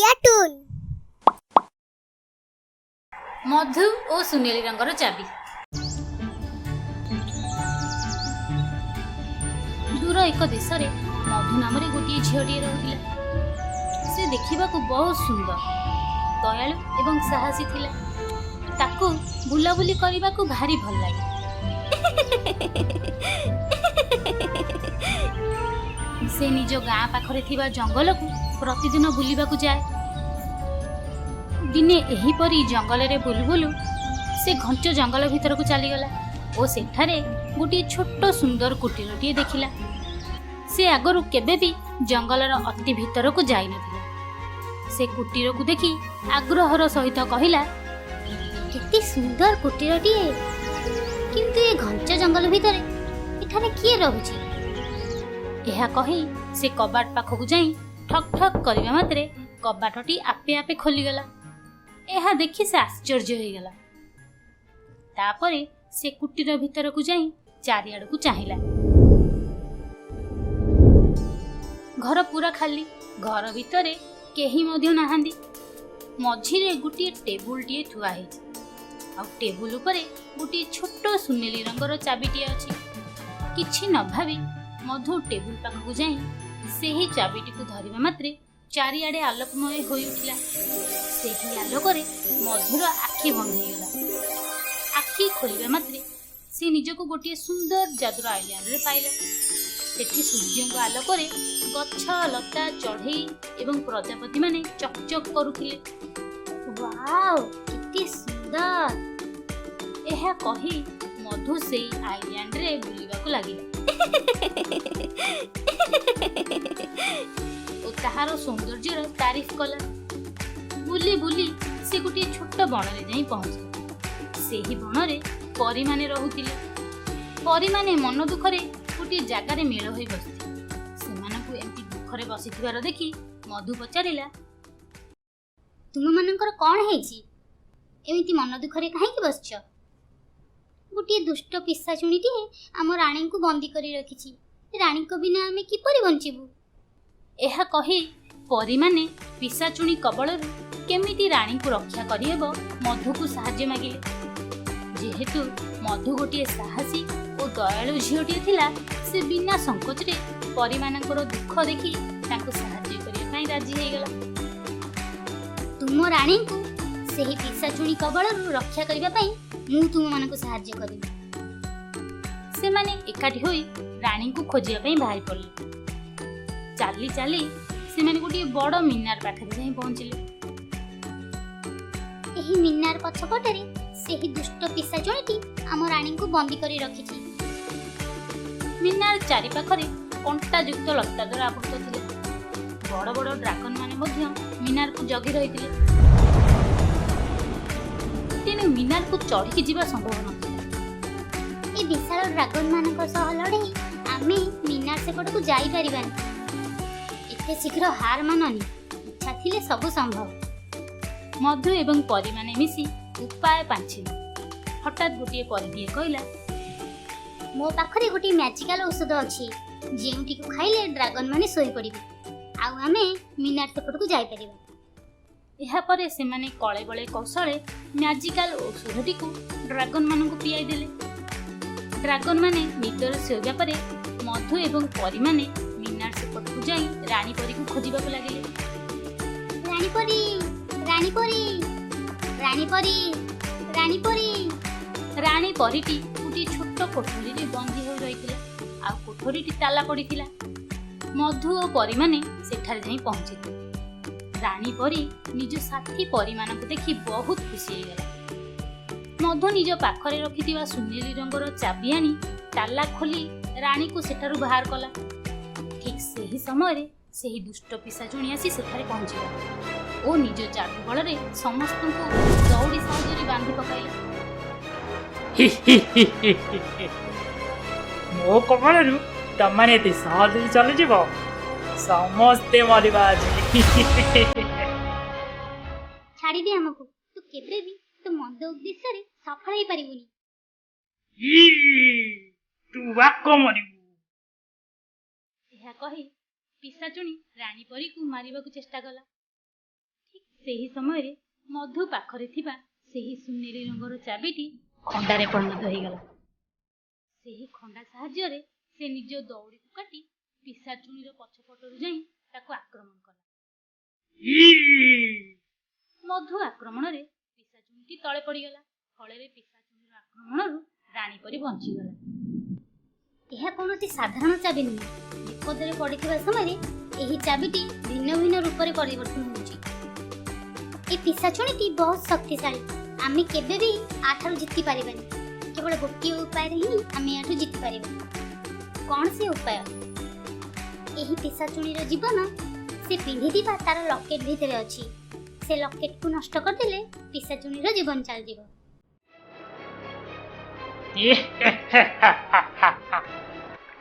Odia toon. ମଧୁ ଓ ସୁନେଲି ରଙ୍ଗର ଚାବି। ଦୂର ଏକ ଦେଶରେ ମଧୁ ନାମରେ ଗୋଟିଏ ଝିଅଟିଏ ରହୁଥିଲା। ସେ ଦେଖିବାକୁ ବହୁତ ସୁନ୍ଦର, ଦୟାଳୁ ଏବଂ ସାହସୀ ଥିଲା। ତାକୁ ବୁଲାବୁଲି କରିବାକୁ ଭାରି ଭଲ ଲାଗେ। ସେ ନିଜ ଗାଁ ପାଖରେ ଥିବା ଜଙ୍ଗଲକୁ ପ୍ରତିଦିନ ବୁଲିବାକୁ ଯାଏ। ଦିନେ ଏହିପରି ଜଙ୍ଗଲରେ ବୁଲୁ ବୁଲୁ ସେ ଘଞ୍ଚ ଜଙ୍ଗଲ ଭିତରକୁ ଚାଲିଗଲା ଓ ସେଠାରେ ଗୋଟିଏ ଛୋଟ ସୁନ୍ଦର କୁଟୀରଟିଏ ଦେଖିଲା। ସେ ଆଗରୁ କେବେ ବି ଜଙ୍ଗଲର ଅତି ଭିତରକୁ ଯାଇନଥିଲା। ସେ କୁଟୀରକୁ ଦେଖି ଆଗ୍ରହର ସହିତ କହିଲା, କେତେ ସୁନ୍ଦର କୁଟୀରଟିଏ, କିନ୍ତୁ ଏ ଘଞ୍ଚ ଜଙ୍ଗଲ ଭିତରେ ଏଠାରେ କିଏ ରହୁଛି? ଏହା କହି ସେ କବାଟ ପାଖକୁ ଯାଇ ଠକ୍ ଠକ୍ କରିବା ମାତ୍ରେ କବାଟଟି ଆପେ ଆପେ ଖୋଲିଗଲା। ଏହା ଦେଖି ସେ ଆଶ୍ଚର୍ଯ୍ୟ ହୋଇଗଲା। ତାପରେ ସେ କୁଟୀର ଭିତରକୁ ଯାଇ ଚାରିଆଡ଼କୁ ଚାହିଁଲା। ଘର ପୁରା ଖାଲି, ଘର ଭିତରେ କେହି ମଧ୍ୟ ନାହାନ୍ତି। ମଝିରେ ଗୋଟିଏ ଟେବୁଲଟିଏ ଥୁଆ ହେଇଛି, ଆଉ ଟେବୁଲ ଉପରେ ଗୋଟିଏ ଛୋଟ ସୁନେଲି ରଙ୍ଗର ଚାବିଟିଏ ଅଛି। କିଛି ନ ଭାବି ମଧୁ ଟେବୁଲ ପାଖକୁ ଯାଇ ସେହି ଚାବିଟିକୁ ଧରିବା ମାତ୍ରେ ଚାରିଆଡ଼େ ଆଲୋକମୟ ହୋଇ ଉଠିଲା। ସେହି ଆଲୋକରେ ମଧୁର ଆଖି ବନ୍ଦ ହେଇଗଲା। ଆଖି ଖୋଲିବା ମାତ୍ରେ ସେ ନିଜକୁ ଗୋଟିଏ ସୁନ୍ଦର ଯାଦୁର ଆଇଲ୍ୟାଣ୍ଡରେ ପାଇଲା। ସେଠି ସୂର୍ଯ୍ୟଙ୍କ ଆଲୋକରେ ଗଛ, ଲତା, ଚଢ଼େଇ ଏବଂ ପ୍ରଜାପତିମାନେ ଚକଚକ୍ କରୁଥିଲେ। ୱାଓ, କେତେ ସୁନ୍ଦର! ଏହା କହି ମଧୁ ସେଇ ଆଇଲ୍ୟାଣ୍ଡରେ ବୁଲିବାକୁ ଲାଗିଲା ଓ ତାହାର ସୌନ୍ଦର୍ଯ୍ୟର ତାରିଫ କଲା। ବୁଲି ବୁଲି ସେ ଗୋଟିଏ ଛୋଟ ବଣରେ ଯାଇ ପହଞ୍ଚିଲା। ସେହି ବଣରେ ପରୀମାନେ ରହୁଥିଲେ। ପରୀମାନେ ମନ ଦୁଃଖରେ ଗୋଟିଏ ଜାଗାରେ ମେଳ ହୋଇ ବସିଥିଲେ। ସେମାନଙ୍କୁ ଏମିତି ଦୁଃଖରେ ବସିଥିବାର ଦେଖି ମଧୁ ପଚାରିଲା, ତୁମମାନଙ୍କର କ'ଣ ହେଇଛି? ଏମିତି ମନ ଦୁଃଖରେ କାହିଁକି ବସିଛ? ଗୋଟିଏ ଦୁଷ୍ଟ ପିଶାଚୁଣୀଟିଏ ଆମ ରାଣୀଙ୍କୁ ବନ୍ଦୀ କରି ରଖିଛି। ରାଣୀଙ୍କ ବିନା ଆମେ କିପରି ବଞ୍ଚିବୁ? ଏହା କହି ପରୀମାନେ ପିଶାଚୁଣୀ କବଳରୁ କେମିତି ରାଣୀଙ୍କୁ ରକ୍ଷା କରିହେବ ମଧୁକୁ ସାହାଯ୍ୟ ମାଗିଲେ। ଯେହେତୁ ମଧୁ ଗୋଟିଏ ସାହସୀ ଓ ଦୟାଳୁ ଝିଅଟିଏ ଥିଲା, ସେ ବିନା ସଂକୋଚରେ ପରୀମାନଙ୍କର ଦୁଃଖ ଦେଖି ତାଙ୍କୁ ସାହାଯ୍ୟ କରିବା ପାଇଁ ରାଜି ହେଇଗଲା। ତୁମ ରାଣୀଙ୍କୁ ସେହି ପିଶାଚୁଣୀ କବଳରୁ ରକ୍ଷା କରିବା ପାଇଁ ମୁଁ ତୁମମାନଙ୍କୁ ସାହାଯ୍ୟ କରିବି। ସେମାନେ ଏକାଠି ହୋଇ ରାଣୀଙ୍କୁ ଖୋଜିବା ପାଇଁ ବାହାରି ପଡ଼ିଲେ। ଚାଲି ଚାଲି ସେମାନେ ଗୋଟିଏ ବଡ଼ ମିନାର ପାଖରେ ଯାଇ ପହଞ୍ଚିଲେ। ଏହି ମିନାର ପଛପଟରେ ସେହି ଦୁଷ୍ଟ ପିଶାଚୁଣୀଟି ଆମ ରାଣୀଙ୍କୁ ବନ୍ଦୀ କରି ରଖିଛି। ମିନାର ଚାରିପାଖରେ କଣ୍ଟାଯୁକ୍ତ ଲତା ଦ୍ୱାରା ଆବୃତ ଥିଲେ। ବଡ଼ ବଡ଼ ଡ୍ରାଗନ ମାନେ ମଧ୍ୟ ମିନାରକୁ ଜଗି ରହିଥିଲେ। ତେଣୁ ମିନାରକୁ ଚଢ଼ିକି ଯିବା ସମ୍ଭବ ନଥିଲା। ଏ ବିଶାଳ ଡ୍ରାଗନ ମାନଙ୍କ ସହ ଲଢ଼େଇ ଆମେ ମିନାର ସେପଟକୁ ଯାଇପାରିବାନି। ଏତେ ଶୀଘ୍ର ହାର ମାନନି, ଇଚ୍ଛା ଥିଲେ ସବୁ ସମ୍ଭବ। ମଧୁ ଏବଂ ପରୀମାନେ ମିଶି ଉପାୟ ପାଞ୍ଚିଲେ। ହଠାତ୍ ଗୋଟିଏ ପରୀଟିଏ କହିଲା, ମୋ ପାଖରେ ଗୋଟିଏ ମ୍ୟାଜିକାଲ ଔଷଧ ଅଛି, ଯେଉଁଟିକୁ ଖାଇଲେ ଡ୍ରାଗନ ମାନେ ଶୋଇପଡ଼ିବେ, ଆଉ ଆମେ ମିନାର ସେପଟକୁ ଯାଇପାରିବା। ଏହାପରେ ସେମାନେ କଳେ ବଳେ କୌଶଳେ ମ୍ୟାଜିକାଲ ଔଷଧଟିକୁ ଡ୍ରାଗନ ମାନଙ୍କୁ ପିଆଇ ଦେଲେ। ଡ୍ରାଗନ ମାନେ ନିଦରେ ଶୋଇବା ପରେ ମଧୁ ଏବଂ ପରୀମାନେ ମିନାର ସେପଟକୁ ଯାଇ ରାଣୀ ପରୀକୁ ଖୋଜିବାକୁ ଲାଗିଲେ। ରାଣୀ ପରୀ, ରାଣୀ ପରୀ, ରାଣୀ ପରୀ, ରାଣୀ ପରୀ। ରାଣୀ ପରୀଟି ଗୋଟିଏ ଛୋଟ କୋଠରୀରେ ବନ୍ଦୀ ହୋଇ ରହିଥିଲା, ଆଉ କୋଠରୀଟି ତାଲା ପଡ଼ିଥିଲା। ମଧୁ ଓ ପରୀମାନେ ସେଠାରେ ଯାଇ ପହଞ୍ଚିଲେ। ରାଣୀ ପରୀ ନିଜ ସାଥୀ ପରୀମାନଙ୍କୁ ଦେଖି ବହୁତ ଖୁସି ହେଇଗଲା। ମଧୁ ନିଜ ପାଖରେ ରଖିଥିବା ସୁନେଲି ରଙ୍ଗର ଚାବି ଆଣି ତାଲା ଖୋଲି ରାଣୀକୁ ସେଠାରୁ ବାହାର କଲା। ଠିକ୍ ସେହି ସମୟରେ ସେହି ଦୁଷ୍ଟ ପିଶାଚୁଣୀ ଆସି ସେଠାରେ ପହଞ୍ଚିଲା ଓ ନିଜ ଯାଦୁ ବଳରେ ସମସ୍ତଙ୍କୁ ଦଉଡ଼ି ସାହାଯ୍ୟରେ ବାନ୍ଧି ପକାଇଲା। ମୋ କବଳରୁ ତମାନେ ଏତେ ସହଜରେ ଚାଲିଯିବ? ସମସ୍ତେ ମରିବା ଆଜି। ଛାଡ଼ିଦେ ଆମକୁ, ତୁ କେବେ ବି ତୋ ମନ୍ଦ ଉଦ୍ଦେଶ୍ୟରେ ସଫଳ ହେଇପାରିବୁନି। ତୁ ବାକ ମରିବୁ। ଏହା କହି ପିଶାଚୁଣୀ ରାଣୀ ପରୀକୁ ମାରିବାକୁ ଚେଷ୍ଟା କଲା। ସେହି ସମୟରେ ମଧୁ ପାଖରେ ଥିବା ସେହି ସୁନେଲି ରଙ୍ଗର ଚାବିଟି ଖଣ୍ଡାରେ ପରିଣତ ହୋଇଗଲା। ସେହି ଖଣ୍ଡା ସାହାଯ୍ୟରେ ସେ ନିଜ ଦଉଡ଼ିକୁ କାଟି ପିଶାଚୁଣୀର ପଛପଟରୁ ଯାଇ ତାକୁ ଆକ୍ରମଣ କଲା। ମଧୁ ଆକ୍ରମଣରେ ପିଶାଚୁଣୀଟି ତଳେ ପଡ଼ିଗଲା। ଫଳରେ ପିଶାଚୁଣୀର ଆକ୍ରମଣରୁ ରାଣୀ ପରି ବଞ୍ଚିଗଲା। ଏହା କୌଣସି ସାଧାରଣ ଚାବି ନୁହେଁ। ବିପଦରେ ପଡ଼ିଥିବା ସମୟରେ ଏହି ଚାବିଟି ଭିନ୍ନ ଭିନ୍ନ ରୂପରେ ପରିବର୍ତ୍ତନ ହେଉଛି। ଏ ପିଶାଚୁଣୀଟି ବହୁତ ଶକ୍ତିଶାଳୀ। ଆମେ କେବେ ବି ଆଠାରୁ ଜିତି ପାରିବାନି। କେବଳ ଗୋଟିଏ ଉପାୟରେ ହିଁ ଆମେ ଏହାଠୁ ଜିତି ପାରିବା। କ'ଣ ସେ ଉପାୟ? ଏହି ପିଶାଚୁଣୀର ଜୀବନ ସେ ପିନ୍ଧିଥିବା ତାର ଲକେଟ୍ ଭିତରେ ଅଛି। ସେ ଲକେଟ୍କୁ ନଷ୍ଟ କରିଦେଲେ ପିଶାଚୁଣୀର ଜୀବନ ଚାଲିଯିବ।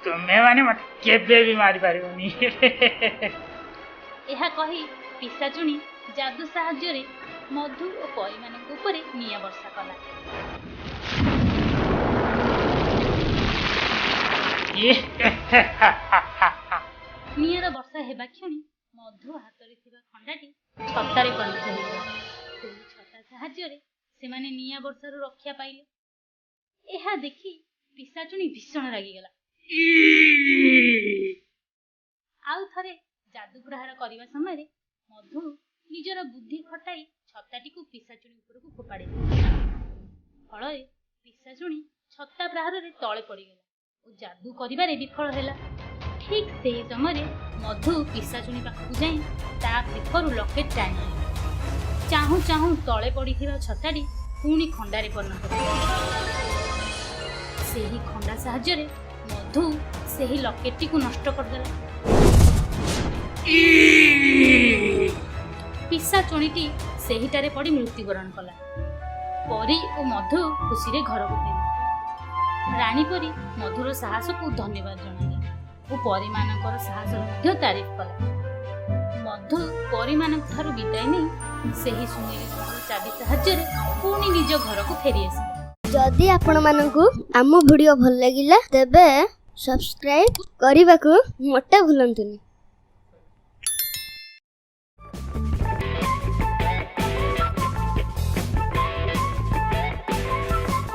ତୁମେ ମାନେ ମତେ କେବେ ବି ମାରିପାରିବନି। ଏହା କହି ପିଶାଚୁଣୀ ଯାଦୁ ସାହାଯ୍ୟରେ ମଧୁ ଓ ପରୀମାନଙ୍କ ଉପରେ ନିଆଁ ବର୍ଷା କଲା। ନିଆଁର ବର୍ଷା ହେବା କ୍ଷଣି ମଧୁ ହାତରେ ଥିବା ଖଣ୍ଡାଟି ଛତାରେ ପରିଣତ ହୋଇଗଲା। ସେହି ଛତା ସାହାଯ୍ୟରେ ସେମାନେ ନିଆଁ ବର୍ଷାରୁ ରକ୍ଷା ପାଇଲେ। ଏହା ଦେଖି ପିଶାଚୁଣୀ ଭୀଷଣ ରାଗିଗଲା। ଆଉ ଥରେ ଯାଦୁ ପ୍ରହାର କରିବା ସମୟରେ ମଧୁ ନିଜର ବୁଦ୍ଧି ଖଟାଇ ଛତାଟିକୁ ପିଶାଚୁଣୀ ଉପରକୁ ଫୋପାଡ଼ିଲା। ଫଳରେ ପିଶାଚୁଣୀ ଛତା ପ୍ରହାରରେ ତଳେ ପଡ଼ିଗଲା ଓ ଯାଦୁ କରିବାରେ ବିଫଳ ହେଲା। ଠିକ୍ ସେହି ସମୟରେ ମଧୁ ପିଶାଚୁଣୀ ପାଖକୁ ଯାଇ ତା ବେକରୁ ଲକେଟ୍ ଟାଣିଲା। ଚାହୁଁ ଚାହୁଁ ତଳେ ପଡ଼ିଥିବା ଛତାଟି ପୁଣି ଖଣ୍ଡାରେ ପରିଣତ ହେଲା। ସେହି ଖଣ୍ଡା ସାହାଯ୍ୟରେ ମଧୁ ସେହି ଲକେଟ୍ଟିକୁ ନଷ୍ଟ କରିଦେଲା। ପିଶାଚୁଣୀଟି ସେହିଠାରେ ପଡ଼ି ମୃତ୍ୟୁବରଣ କଲା। ପରୀ ଓ ମଧୁ ଖୁସିରେ ଘରକୁ ଫେରିଲେ। ରାଣୀ ପରୀ ମଧୁର ସାହସକୁ ଧନ୍ୟବାଦ ଜଣାଇଲେ ଓ ପରୀମାନଙ୍କର ସାହସର ମଧ୍ୟ ତାରିଫ କଲା। ମଧୁ ପରୀମାନଙ୍କ ଠାରୁ ବିଦାୟ ନେଇ ସେହି ସୁନେଲି ରଙ୍ଗର ଚାବି ସାହାଯ୍ୟରେ ପୁଣି ନିଜ ଘରକୁ ଫେରି ଆସିଲେ। ଯଦି ଆପଣମାନଙ୍କୁ ଆମ ଭିଡ଼ିଓ ଭଲ ଲାଗିଲା ତେବେ ସବସ୍କ୍ରାଇବ୍ କରିବାକୁ ମୋଟେ ଭୁଲନ୍ତୁନି।